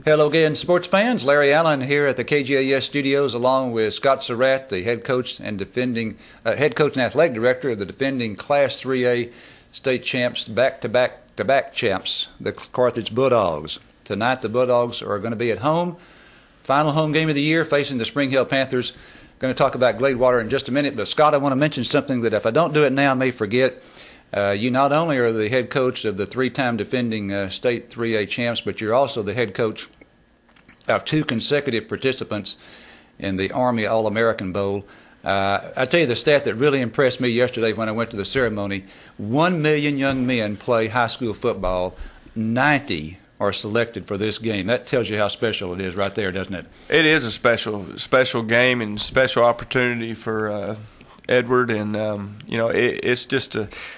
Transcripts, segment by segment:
Hello again, sports fans. Larry Allen here at the KGAS studios, along with Scott Surratt, the head coach and athletic director of the defending Class 3A state champs, back-to-back champs, the Carthage Bulldogs. Tonight, the Bulldogs are going to be at home, final home game of the year, facing the Spring Hill Panthers. Going to talk about Gladewater in just a minute, but Scott, I want to mention something that if I don't do it now, I may forget. You not only are the head coach of the three-time defending state 3A champs, but you're also the head coach of two consecutive participants in the Army AllAmerican Bowl. I tell you the stat that really impressed me yesterday when I went to the ceremony. 1 million young men play high school football. 90 are selected for this game. That tells you how special it is right there, doesn't it? It is a special game and special opportunity for Edward, and it's just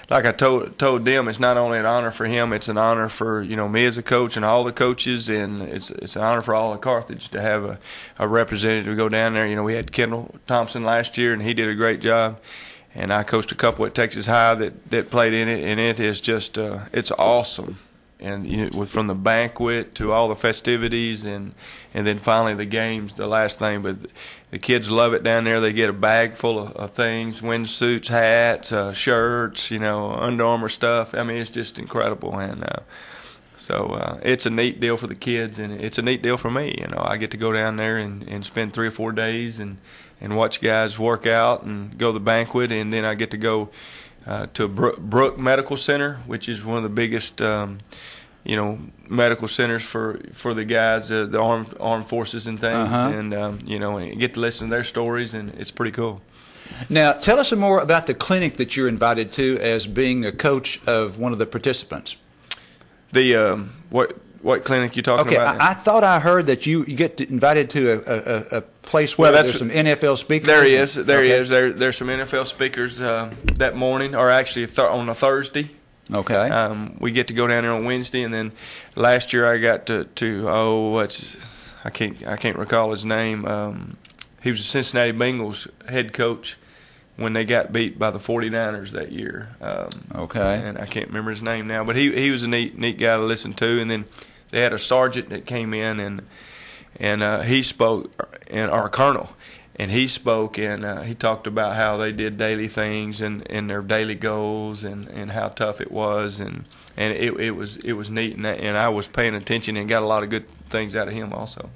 like I told them, it's not only an honor for him, it's an honor for me as a coach and all the coaches, and it's an honor for all of Carthage to have a representative go down there. We had Kendall Thompson last year, and he did a great job, and I coached a couple at Texas High that played in it, and it is just it's awesome. And from the banquet to all the festivities, and then finally the games, the last thing. But the kids love it down there. They get a bag full of things: windsuits, hats, shirts, Under Armour stuff. I mean, it's just incredible. And so it's a neat deal for the kids, and it's a neat deal for me. I get to go down there and spend 3 or 4 days and watch guys work out and go to the banquet, and then I get to go to Brooke Medical Center, which is one of the biggest, medical centers for the guys, the armed forces and things, and get to listen to their stories, and it's pretty cool. Now, tell us some more about the clinic that you're invited to as being a coach of one of the participants. The what clinic you talking about? Okay, I thought I heard that you get invited to a place where there's some NFL speakers. There is. There's some NFL speakers that morning, or actually on a Thursday. Okay. We get to go down there on Wednesday, and then last year I got I can't recall his name. He was the Cincinnati Bengals head coach when they got beat by the 49ers that year. Okay. And I can't remember his name now, but he was a neat guy to listen to. And then they had a sergeant that came in, and he spoke, and our colonel, and he spoke, and he talked about how they did daily things and their daily goals, and how tough it was, and it was neat, and I was paying attention and got a lot of good things out of him also.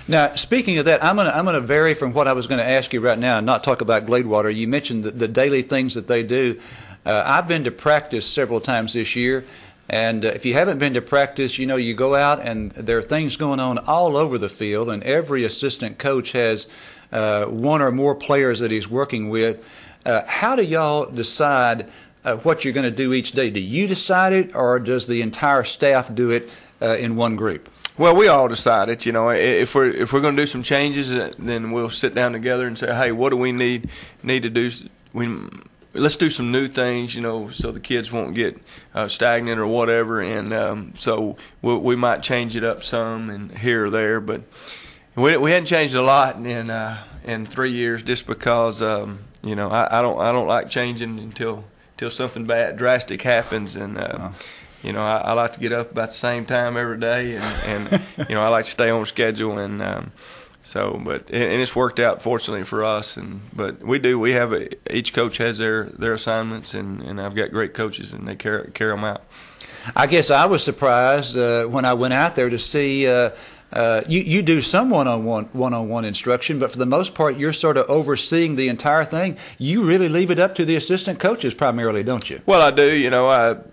Now, speaking of that, I'm gonna vary from what I was going to ask you right now and not talk about Gladewater. You mentioned the daily things that they do. I've been to practice several times this year, and if you haven't been to practice, you go out and there are things going on all over the field, and every assistant coach has one or more players that he's working with. How do y'all decide what you're going to do each day? Do you decide it, or does the entire staff do it in one group? Well, we all decide it. If we're going to do some changes, then we'll sit down together and say, hey, what do we need to do? Let's do some new things, so the kids won't get stagnant or whatever. And so we might change it up some and here or there, but we hadn't changed a lot in 3 years, just because I don't like changing until something drastic happens, and I like to get up about the same time every day, and I like to stay on schedule, and but it's worked out fortunately for us, but we have each coach has their assignments, and I've got great coaches, and they carry them out. I guess I was surprised when I went out there to see you do some one-on-one instruction, but for the most part you're sort of overseeing the entire thing. You really leave it up to the assistant coaches primarily, don't you? Well, I do.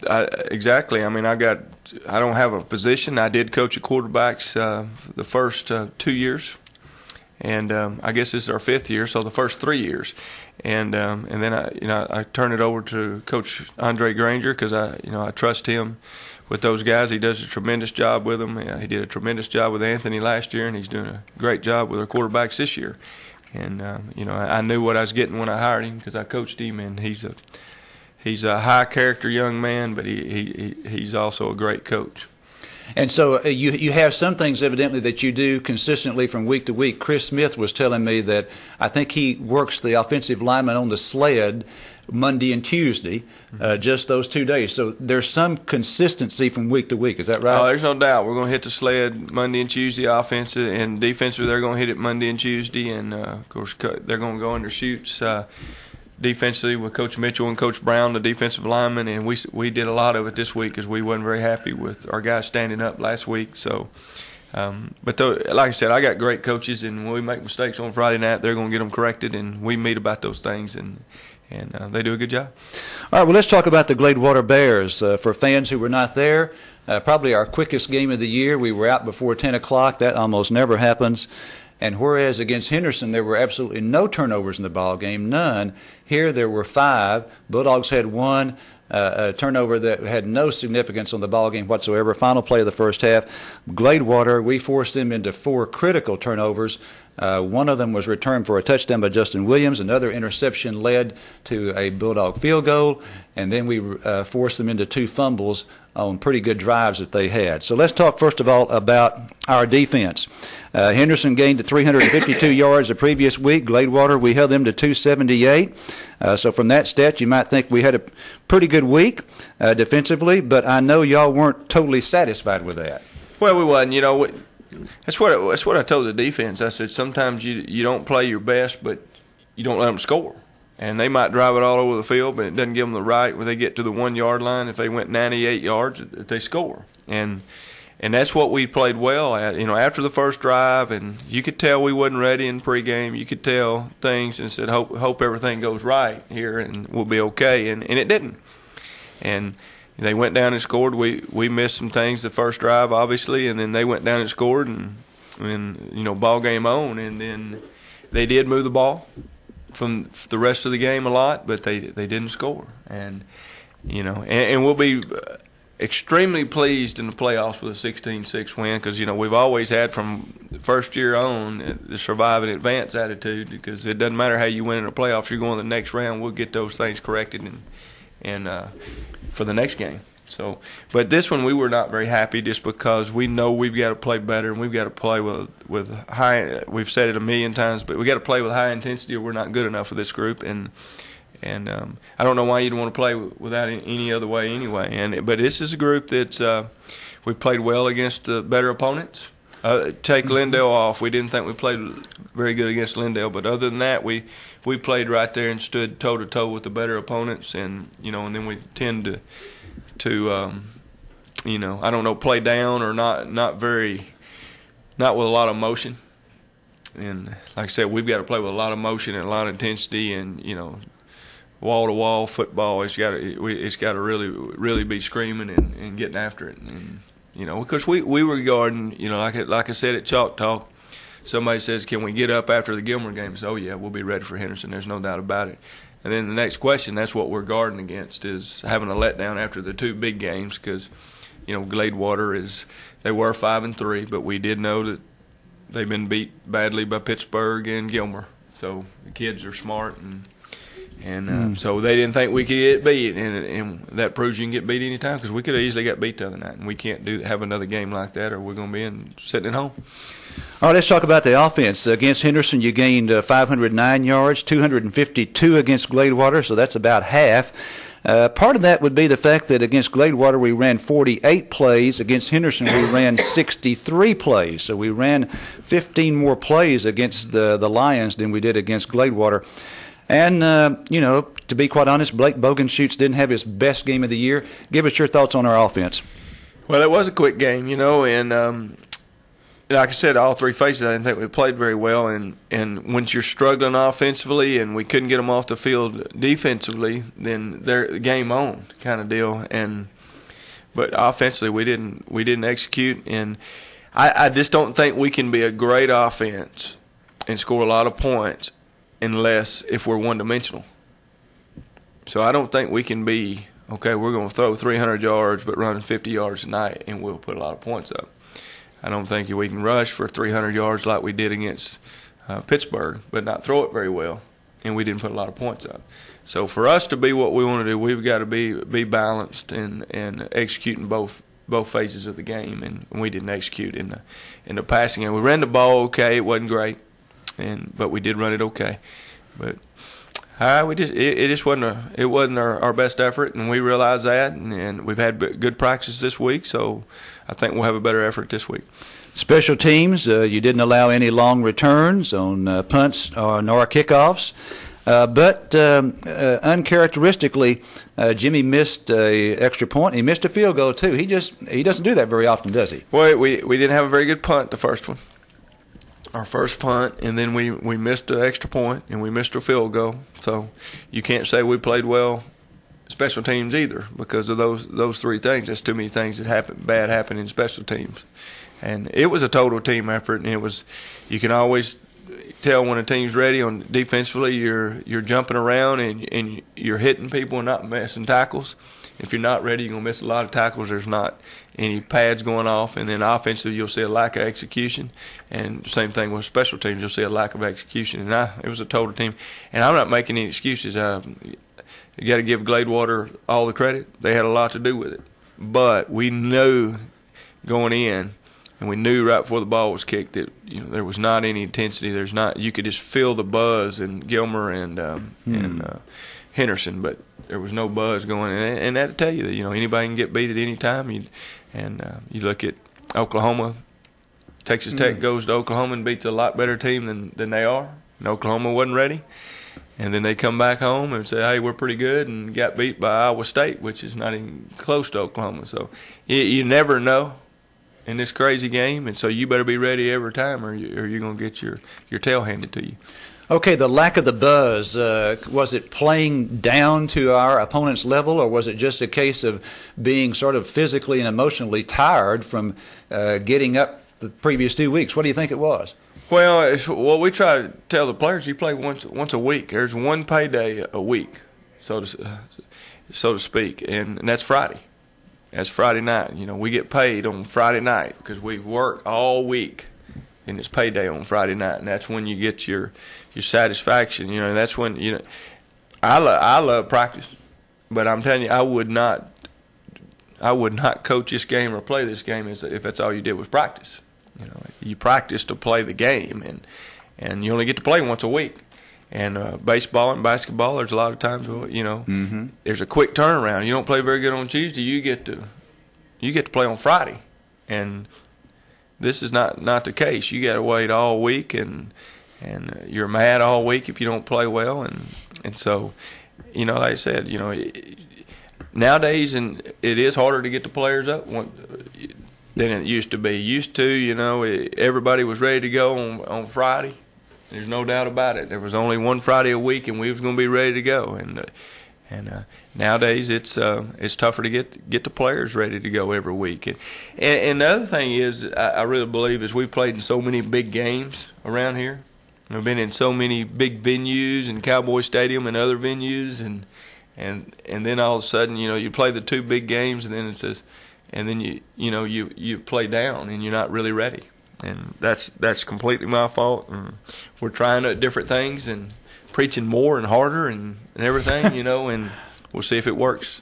I exactly. I mean, I don't have a position. I did coach the quarterbacks the first 2 years. And I guess this is our 5th year, so the first 3 years, and then I turn it over to Coach Andre Granger, because I trust him with those guys. He does a tremendous job with them. He did a tremendous job with Anthony last year, and he's doing a great job with our quarterbacks this year. And I knew what I was getting when I hired him, because I coached him, and he's a high character young man, but he's also a great coach. And so you have some things evidently that you do consistently from week to week. Chris Smith was telling me that I think he works the offensive lineman on the sled Monday and Tuesday, just those 2 days. So there's some consistency from week to week. Is that right? Oh, there's no doubt. We're going to hit the sled Monday and Tuesday offensive, and defensively they're going to hit it Monday and Tuesday. And, of course, they're going to go under shoots defensively with Coach Mitchell and Coach Brown, the defensive lineman. And we did a lot of it this week because we wasn't very happy with our guys standing up last week. So, but like I said, I got great coaches, and when we make mistakes on Friday night, they're going to get them corrected, and we meet about those things, and they do a good job. All right, well, let's talk about the Gladewater Bears. For fans who were not there, probably our quickest game of the year. We were out before 10 o'clock. That almost never happens. And whereas against Henderson there were absolutely no turnovers in the ball game, none, here there were 5. Bulldogs had 1. A turnover that had no significance on the ball game whatsoever. Final play of the first half. Gladewater, we forced them into 4 critical turnovers. One of them was returned for a touchdown by Justin Williams. Another interception led to a Bulldog field goal. And then we forced them into 2 fumbles on pretty good drives that they had. So let's talk first of all about our defense. Henderson gained 352 yards the previous week. Gladewater, we held them to 278. So from that stat, you might think we had a pretty good week defensively, but I know y'all weren't totally satisfied with that. Well, we wasn't. You know, that's what I told the defense. I said sometimes you don't play your best, but you don't let them score. And they might drive it all over the field, but it doesn't give them the right when they get to the 1 yard line. If they went 98 yards, they score. And that's what we played well at. You know, after the first drive, and you could tell we wasn't ready in pregame. You could tell things and said, hope everything goes right here and we'll be okay. And it didn't. And they went down and scored. We missed some things the first drive, obviously, and then they went down and scored, and you know, ball game on. And then they did move the ball from the rest of the game a lot, but they didn't score. And you know, and we'll be extremely pleased in the playoffs with a 16-6 win, because you know we've always had from the first year on the survive and advance attitude, because it doesn't matter how you win in the playoffs, you're going to the next round. We'll get those things corrected and for the next game. So, but this one we were not very happy, just because we know we've got to play better, and we've got to play with high. We've said it a million times, but we got to play with high intensity, or we're not good enough for this group. And I don't know why you'd want to play without any other way anyway. But this is a group that's we played well against the better opponents. Take Lindale off, we didn't think we played very good against Lindale, but other than that, we played right there and stood toe to toe with the better opponents, and you know, and then we tend to you know, I don't know, play down or not with a lot of motion. And like I said, we've got to play with a lot of motion and a lot of intensity, and you know, wall to wall football. It's got to really be screaming and getting after it. And you know, because we were guarding, you know, like I said at Chalk Talk, somebody says, can we get up after the Gilmer game? So, oh yeah, we'll be ready for Henderson. There's no doubt about it. And then the next question, that's what we're guarding against, is having a letdown after the 2 big games, because, you know, Gladewater they were 5-3, but we did know that they've been beat badly by Pittsburgh and Gilmer. So the kids are smart, and so they didn't think we could get beat, and that proves you can get beat any time, because we could have easily got beat the other night, and we can't have another game like that, or we're going to be sitting at home. All right, let's talk about the offense. Against Henderson, you gained 509 yards, 252 against Gladewater, so that's about half. Part of that would be the fact that against Gladewater we ran 48 plays. Against Henderson we ran 63 plays. So we ran 15 more plays against the Lions than we did against Gladewater. And, you know, to be quite honest, Blake Bogenschutz didn't have his best game of the year. Give us your thoughts on our offense. Well, it was a quick game, you know, and like I said, all 3 phases, I didn't think we played very well. And once you're struggling offensively and we couldn't get them off the field defensively, then they're game on kind of deal. But offensively, we didn't execute. And I just don't think we can be a great offense and score a lot of points unless if we're one-dimensional. So I don't think we can be, okay, we're going to throw 300 yards but run 50 yards a night and we'll put a lot of points up. I don't think we can rush for 300 yards like we did against Pittsburgh, but not throw it very well, and we didn't put a lot of points up. So for us to be what we want to do, we've got to be balanced and executing both both phases of the game, and we didn't execute in the passing game. We ran the ball okay. It wasn't great, but we did run it okay. But it just wasn't our best effort, and we realized that, and we've had good practice this week, so I think we'll have a better effort this week. Special teams, you didn't allow any long returns on punts nor kickoffs, but uncharacteristically, Jimmy missed an extra point. He missed a field goal too. He doesn't do that very often, does he? Well, we didn't have a very good punt the first one. Our first punt, and then we missed an extra point, and we missed a field goal. So you can't say we played well special teams either because of those three things. There's too many things that happen in special teams. And it was a total team effort, and you can always tell when a team's ready. On defensively, you're jumping around and you're hitting people and not missing tackles. If you're not ready, you're going to miss a lot of tackles. There's not any pads going off. And then offensively, you'll see a lack of execution. And same thing with special teams, you'll see a lack of execution. And it was a total team. And I'm not making any excuses. You got to give Gladewater all the credit. They had a lot to do with it. But we knew going in, and we knew right before the ball was kicked that there was not any intensity. You could just feel the buzz in Gilmer and Henderson, but there was no buzz going. And that'll tell you that anybody can get beat at any time. You look at Oklahoma. Texas Tech goes to Oklahoma and beats a lot better team than they are. And Oklahoma wasn't ready. And then they come back home and say, hey, we're pretty good, and got beat by Iowa State, which is not even close to Oklahoma. So you never know in this crazy game, and so you better be ready every time, or you're going to get your tail handed to you. Okay, the lack of the buzz, was it playing down to our opponent's level, or was it just a case of being sort of physically and emotionally tired from getting up the previous 2 weeks? What do you think it was? Well, it's what we try to tell the players. You play once a week. There's one payday a week, so to speak, and that's Friday. That's Friday night. We get paid on Friday night because we work all week, and it's payday on Friday night, and that's when you get your satisfaction. That's when I love practice, but I'm telling you, I would not coach this game or play this game if that's all you did was practice. You practice to play the game, and you only get to play once a week. And baseball and basketball, there's a lot of times, there's a quick turnaround. You don't play very good on Tuesday, you get to play on Friday, and this is not the case. You got to wait all week, and you're mad all week if you don't play well, and so like I said, nowadays, and it is harder to get the players up than it used to be. Everybody was ready to go on Friday. There's no doubt about it. There was only one Friday a week, and we was going to be ready to go. And nowadays, it's tougher to get the players ready to go every week. And the other thing is, I really believe, is we've played in so many big games around here. We've been in so many big venues, and Cowboy Stadium and other venues, and then all of a sudden, you play the two big games, and then it says. And then you play down, and you're not really ready, and that's completely my fault. And we're trying different things and preaching more and harder and everything, and we'll see if it works.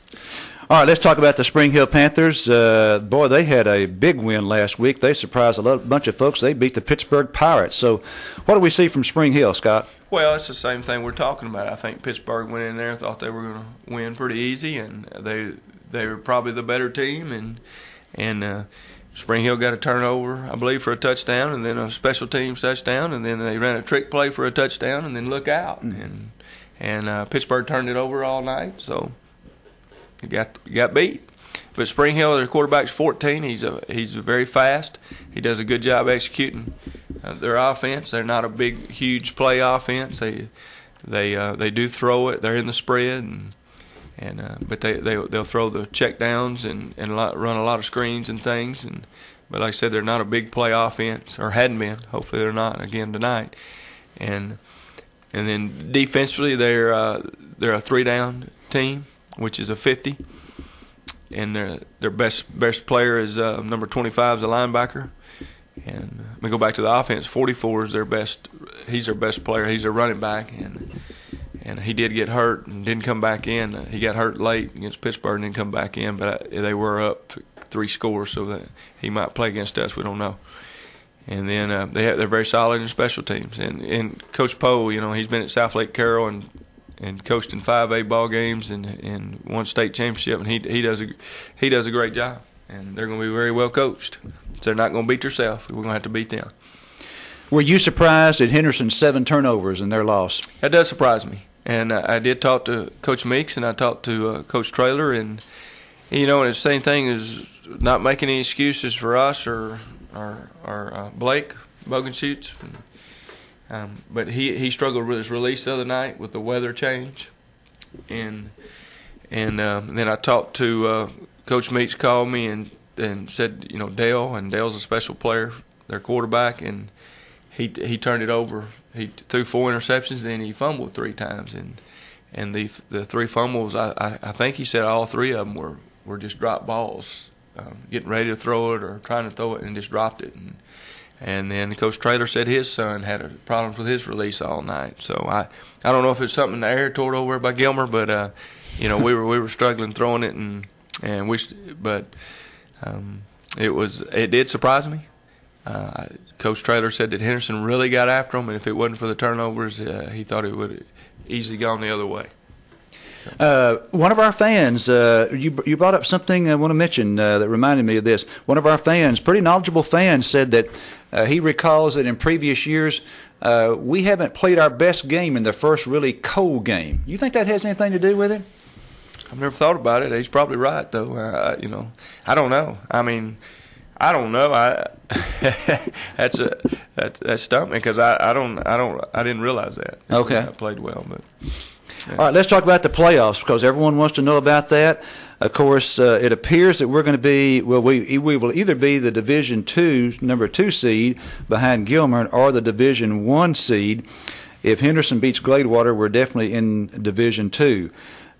All right, let's talk about the Spring Hill Panthers. Boy, they had a big win last week. They surprised a bunch of folks. They beat the Pittsburgh Pirates. So, what do we see from Spring Hill, Scott? Well, it's the same thing we're talking about. I think Pittsburgh went in there and thought they were going to win pretty easy, and they were probably the better team, and Spring Hill got a turnover, I believe, for a touchdown, and then a special teams touchdown, and then they ran a trick play for a touchdown, and then look out, and Pittsburgh turned it over all night, so you got beat. But Spring Hill, their quarterback's 14. He's very fast. He does a good job executing their offense. They're not a big, huge play offense. They do throw it. They're in the spread, but they'll throw the check downs and run a lot of screens and things. But like I said, they're not a big play offense, or hadn't been. Hopefully they're not again tonight. And then defensively, they're a 3-down team, which is a 50. And their best player is number 25 is a linebacker. And we go back to the offense. 44 is their best. He's their best player. He's a running back, and and he did get hurt and didn't come back in. He got hurt late against Pittsburgh and didn't come back in, but they were up 3 scores, so that he might play against us. We don't know. And then they're very solid in special teams. And Coach Poe, he's been at South Lake Carroll and coached in 5A ball games and won state championship, and he does a great job. And they're going to be very well coached. So they're not going to beat themselves. We're going to have to beat them. Were you surprised at Henderson's 7 turnovers in their loss? That does surprise me. And I did talk to Coach Meeks and I talked to Coach Traylor, and and the same thing is not making any excuses for us or Blake Bogenschutz. But he struggled with his release the other night with the weather change, and then I talked to Coach Meeks. Called me and said Dale's a special player, their quarterback, and he turned it over. He threw 4 interceptions, and he fumbled 3 times, and the 3 fumbles, I think he said all 3 of them were just drop balls, getting ready to throw it or trying to throw it and just dropped it. And then Coach Traylor said his son had problems with his release all night. So I don't know if it's something in the air toward over by Gilmer, but we were struggling throwing it, it did surprise me. Coach Traylor said that Henderson really got after him, and if it wasn't for the turnovers, he thought it would have easily gone the other way. One of our fans, you brought up something I want to mention that reminded me of this. One of our fans, pretty knowledgeable fans, said that he recalls that in previous years we haven't played our best game in the first really cold game. You think that has anything to do with it? I've never thought about it. He's probably right, though. I don't know. I don't know. That stumped me because I didn't realize that. Okay. I played well, but. Yeah. All right, let's talk about the playoffs because everyone wants to know about that. Of course, it appears that we're going to be, we will either be the Division II, number 2 seed behind Gilmer, or the Division I seed. If Henderson beats Gladewater, we're definitely in Division II.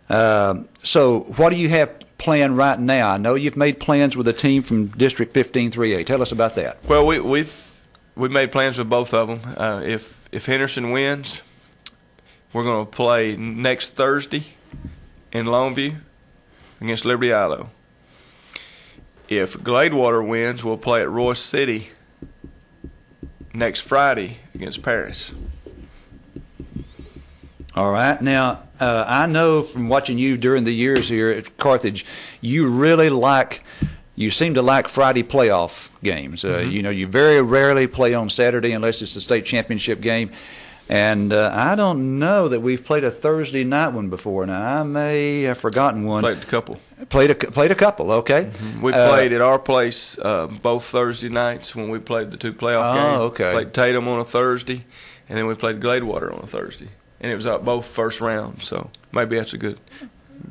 So what do you have planned right now? I know you've made plans with a team from District 15 3A. Tell us about that. Well, we've made plans with both of them. If Henderson wins, we're going to play next Thursday in Longview against Liberty Ilo. If Gladewater wins, we'll play at Royce City next Friday against Paris. All right. Now, I know from watching you during the years here at Carthage, you seem to like Friday playoff games. You very rarely play on Saturday unless it's the state championship game. And I don't know that we've played a Thursday night one before. Now, I may have forgotten one. Played a couple. Played a couple, okay. Mm-hmm. We played at our place both Thursday nights when we played the 2 playoff games. Oh, okay. Played Tatum on a Thursday, and then we played Gladewater on a Thursday. And it was both first round, so maybe that's a good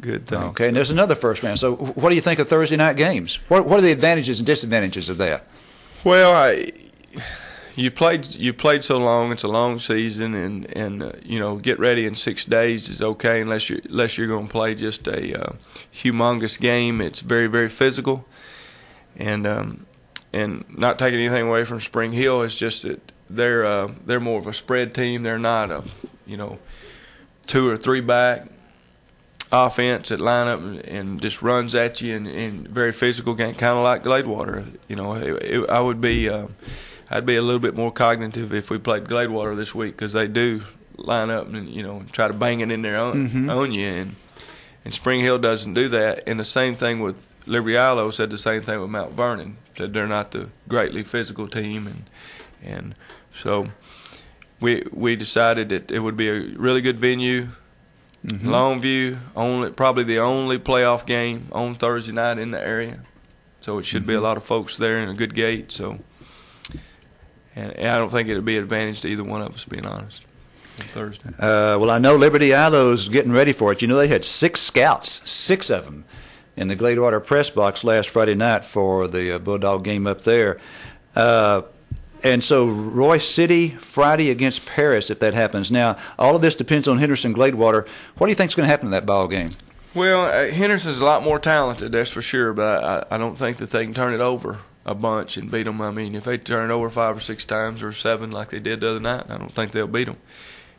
thing. Okay, and there's another first round. So what do you think of Thursday night games? What are the advantages and disadvantages of that? Well, you played so long. It's a long season, and get ready in 6 days is okay unless you're going to play just a humongous game. It's very, very physical, and not taking anything away from Spring Hill. It's just that they're more of a spread team. They're not a 2 or 3 back offense that line up and just runs at you and very physical game, kind of like Gladewater. I'd be a little bit more cognitive if we played Gladewater this week because they do line up and try to bang it in there on you, and Spring Hill doesn't do that. And the same thing with Liberty Ilo. Said the same thing with Mount Vernon. Said they're not the greatly physical team, and so we decided that it would be a really good venue. Longview, probably the only playoff game on Thursday night in the area, so it should be a lot of folks there and a good gate. So. And I don't think it would be an advantage to either one of us, being honest, on Thursday. Well, I know Liberty Ilo's getting ready for it. They had 6 scouts, 6 of them, in the Gladewater press box last Friday night for the Bulldog game up there. And so Royce City, Friday against Paris, if that happens. Now, all of this depends on Henderson Gladewater. What do you think is going to happen in that ball game? Well, Henderson's a lot more talented, that's for sure, but I don't think that they can turn it over a bunch and beat them. I mean, if they turn it over 5 or 6 times or 7 like they did the other night, I don't think they'll beat them.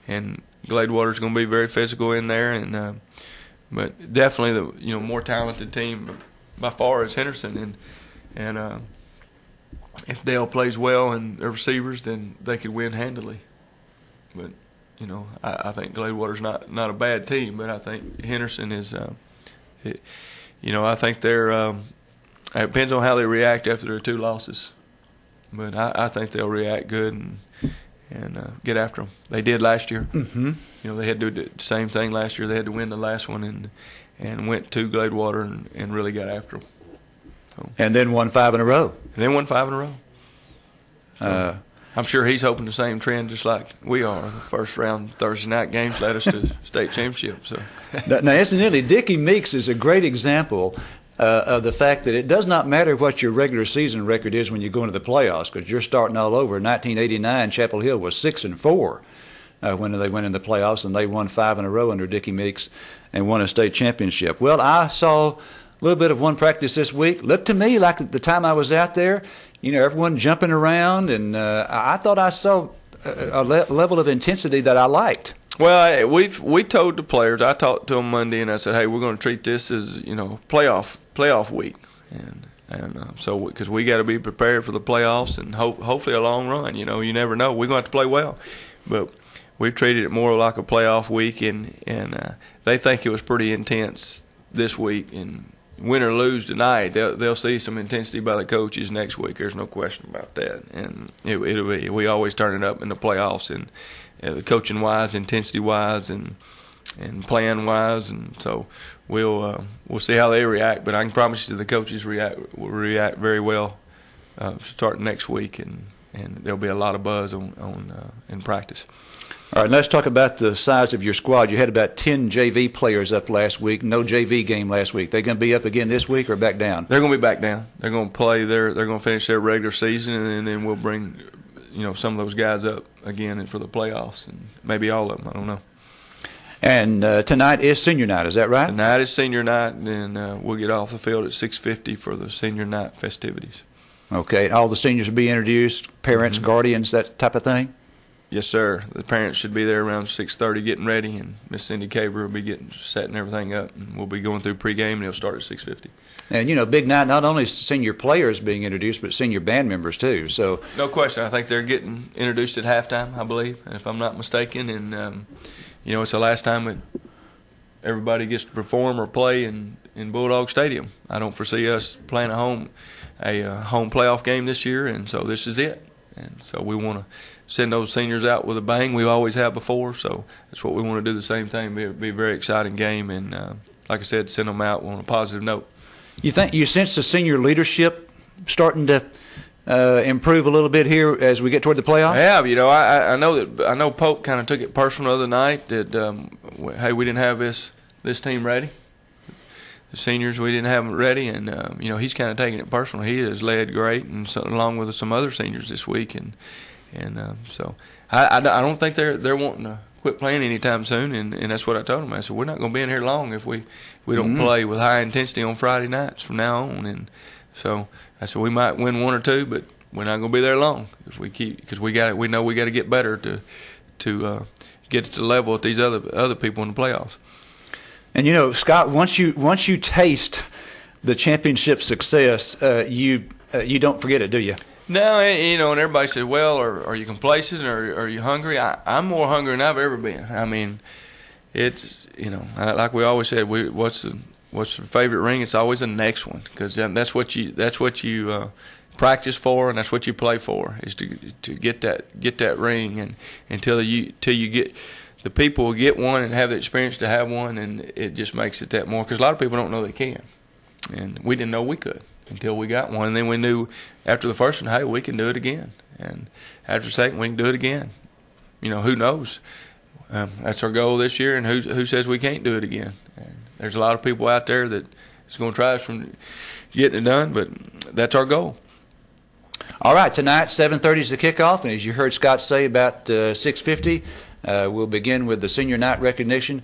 And Gladewater's going to be very physical in there, and but definitely the more talented team by far is Henderson, and if Dale plays well and their receivers, then they could win handily. But I think Gladewater's not a bad team, but I think Henderson is. I think they're. It depends on how they react after their 2 losses, but I think they'll react good and get after them. They did last year. Mm-hmm. They had to do the same thing last year. They had to win the last one and went to Gladewater and really got after them. So, and then won 5 in a row. So, I'm sure he's hoping the same trend, just like we are. The first round Thursday night games led us to state championship. So, now, incidentally, Dickie Meeks is a great example of the fact that it does not matter what your regular season record is when you go into the playoffs, because you're starting all over. In 1989, Chapel Hill was 6-4 when they went in the playoffs, and they won 5 in a row under Dickie Meeks and won a state championship. Well, I saw a little bit of one practice this week. Looked to me like at the time I was out there, everyone jumping around, and I thought I saw a level of intensity that I liked. Well, we told the players. I talked to them Monday, and I said, "Hey, we're going to treat this as playoff week, and so because we got to be prepared for the playoffs and hopefully a long run. You never know. We're going to have to play well, but we treated it more like a playoff week, and they think it was pretty intense this week. And win or lose tonight, they'll see some intensity by the coaches next week. There's no question about that. And we always turn it up in the playoffs, and the coaching wise, intensity wise, and plan wise, and so we'll see how they react. But I can promise you the coaches will react very well starting next week, and there'll be a lot of buzz on in practice. All right, let's talk about the size of your squad. You had about 10 JV players up last week. No JV game last week. They going to be up again this week or back down? They're going to be back down. They're going to play. They're going to finish their regular season, and then we'll bring some of those guys up again for the playoffs, and maybe all of them. I don't know. And tonight is senior night. Is that right? Tonight is senior night, and we'll get off the field at 6:50 for the senior night festivities. Okay. All the seniors will be introduced. Parents, guardians, that type of thing. Yes, sir. The parents should be there around 6:30 getting ready, and Miss Cindy Caver will be setting everything up, and we'll be going through pregame, and it'll start at 6:50. And, big night, not only senior players being introduced, but senior band members, too. So no question. I think they're getting introduced at halftime, I believe, if I'm not mistaken. And, it's the last time that everybody gets to perform or play in Bulldog Stadium. I don't foresee us playing a home playoff game this year, and so this is it. And so we want to send those seniors out with a bang. We always have before, so that's what we want to do. The same thing. Be a very exciting game, and like I said, send them out on a positive note. You sense the senior leadership starting to improve a little bit here as we get toward the playoffs? Yeah, I know Pope kind of took it personal the other night that hey, we didn't have this team ready. The seniors, we didn't have them ready, and he's kind of taking it personal. He has led great, and so, along with some other seniors this week, and so I don't think they're wanting to quit playing anytime soon, and that's what I told them. I said we're not going to be in here long if we don't play with high intensity on Friday nights from now on, and so I said we might win 1 or 2, but we're not going to be there long because we know we got to get better to get to the level with these other people in the playoffs. And Scott, once you taste the championship success, you don't forget it, do you? No, and everybody says, well, are you complacent or are you hungry? I'm more hungry than I've ever been. I mean, it's, like we always said, what's the favorite ring? It's always the next one, because that's what you practice for, and that's what you play for, is to get that ring, and until you get. The people will get one and have the experience to have one, and it just makes it that more. Because a lot of people don't know they can, and we didn't know we could until we got one. And then we knew after the first one, hey, we can do it again. And after the second, we can do it again. Who knows? That's our goal this year, and who says we can't do it again? And there's a lot of people out there that is going to try us from getting it done, but that's our goal. All right, tonight 7:30 is the kickoff, and as you heard Scott say, about 6:50. We'll begin with the senior night recognition.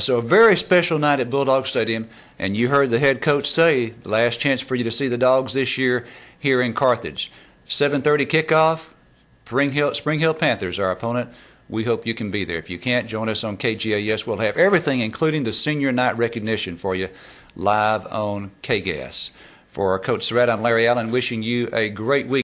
So a very special night at Bulldog Stadium, and you heard the head coach say, the last chance for you to see the Dogs this year here in Carthage. 7:30 kickoff, Spring Hill Panthers, our opponent. We hope you can be there. If you can't, join us on KGAS. We'll have everything, including the senior night recognition for you, live on KGAS. For Coach Surratt, I'm Larry Allen, wishing you a great week.